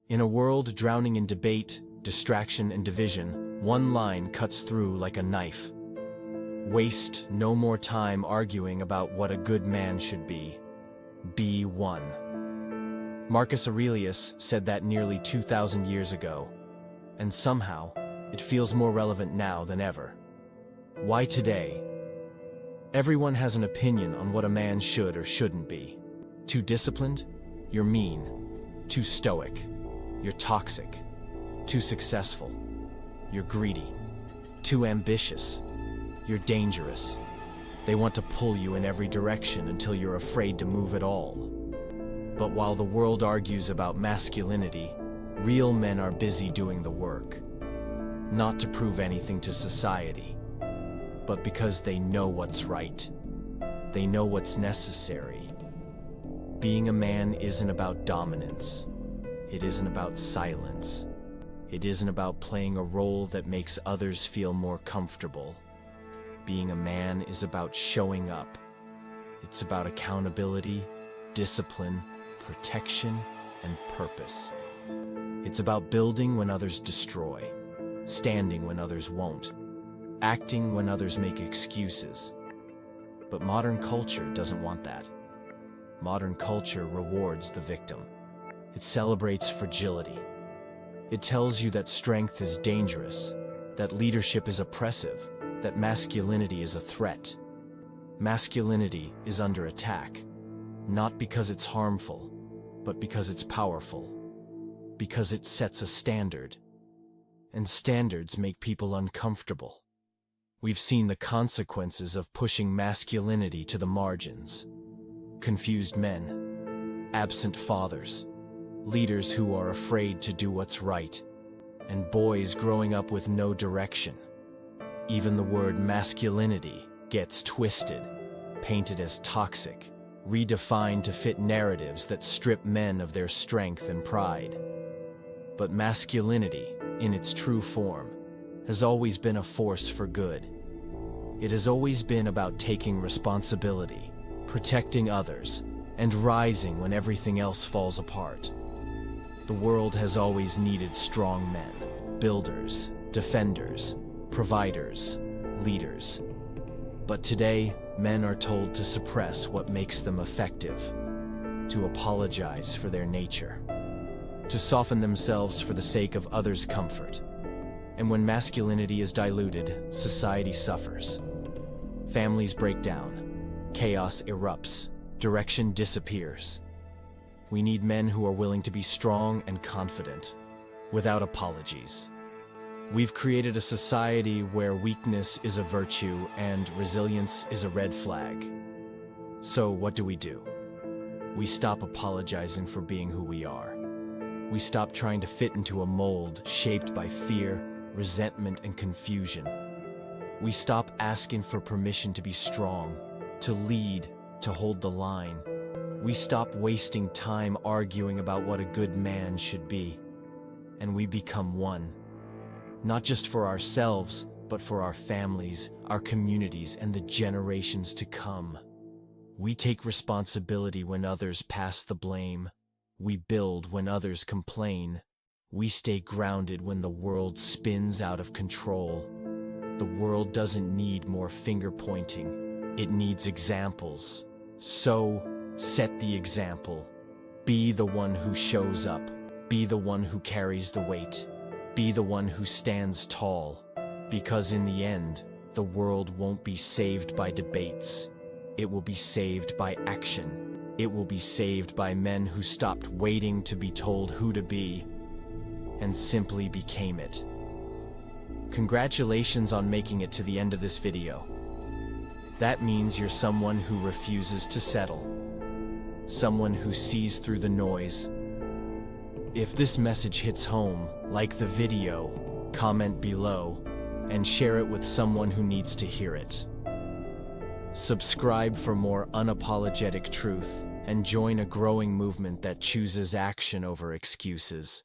In a world drowning in debate, distraction, and division, one line cuts through like a knife. Waste no more time arguing about what a good man should be. Be one. Marcus Aurelius said that nearly 2,000 years ago, and somehow, it feels more relevant now than ever. Why today? Everyone has an opinion on what a man should or shouldn't be. Too disciplined? You're mean. Too stoic? You're toxic. Too successful? You're greedy. Too ambitious? You're dangerous. They want to pull you in every direction until you're afraid to move at all. But while the world argues about masculinity, real men are busy doing the work. Not to prove anything to society, but because they know what's right. They know what's necessary. Being a man isn't about dominance. It isn't about silence. It isn't about playing a role that makes others feel more comfortable. Being a man is about showing up. It's about accountability, discipline, protection, and purpose. It's about building when others destroy, standing when others won't, acting when others make excuses. But modern culture doesn't want that. Modern culture rewards the victim. It celebrates fragility. It tells you that strength is dangerous, that leadership is oppressive, that masculinity is a threat. Masculinity is under attack, not because it's harmful, but because it's powerful, because it sets a standard. And standards make people uncomfortable. We've seen the consequences of pushing masculinity to the margins. Confused men, absent fathers, leaders who are afraid to do what's right, and boys growing up with no direction. Even the word masculinity gets twisted, painted as toxic, redefined to fit narratives that strip men of their strength and pride. But masculinity, in its true form, has always been a force for good. It has always been about taking responsibility, protecting others, and rising when everything else falls apart. The world has always needed strong men, builders, defenders, providers, leaders. But today, men are told to suppress what makes them effective, to apologize for their nature, to soften themselves for the sake of others' comfort. And when masculinity is diluted, society suffers. Families break down, chaos erupts, direction disappears. We need men who are willing to be strong and confident, without apologies. We've created a society where weakness is a virtue and resilience is a red flag. So what do? We stop apologizing for being who we are. We stop trying to fit into a mold shaped by fear, resentment, and confusion. We stop asking for permission to be strong, to lead, to hold the line. We stop wasting time arguing about what a good man should be. And we become one. Not just for ourselves, but for our families, our communities, and the generations to come. We take responsibility when others pass the blame. We build when others complain. We stay grounded when the world spins out of control. The world doesn't need more finger-pointing. It needs examples. So, set the example. Be the one who shows up. Be the one who carries the weight. Be the one who stands tall. Because in the end, the world won't be saved by debates. It will be saved by action. It will be saved by men who stopped waiting to be told who to be, and simply became it. Congratulations on making it to the end of this video. That means you're someone who refuses to settle. Someone who sees through the noise. If this message hits home, like the video, comment below, and share it with someone who needs to hear it. Subscribe for more unapologetic truth, and join a growing movement that chooses action over excuses.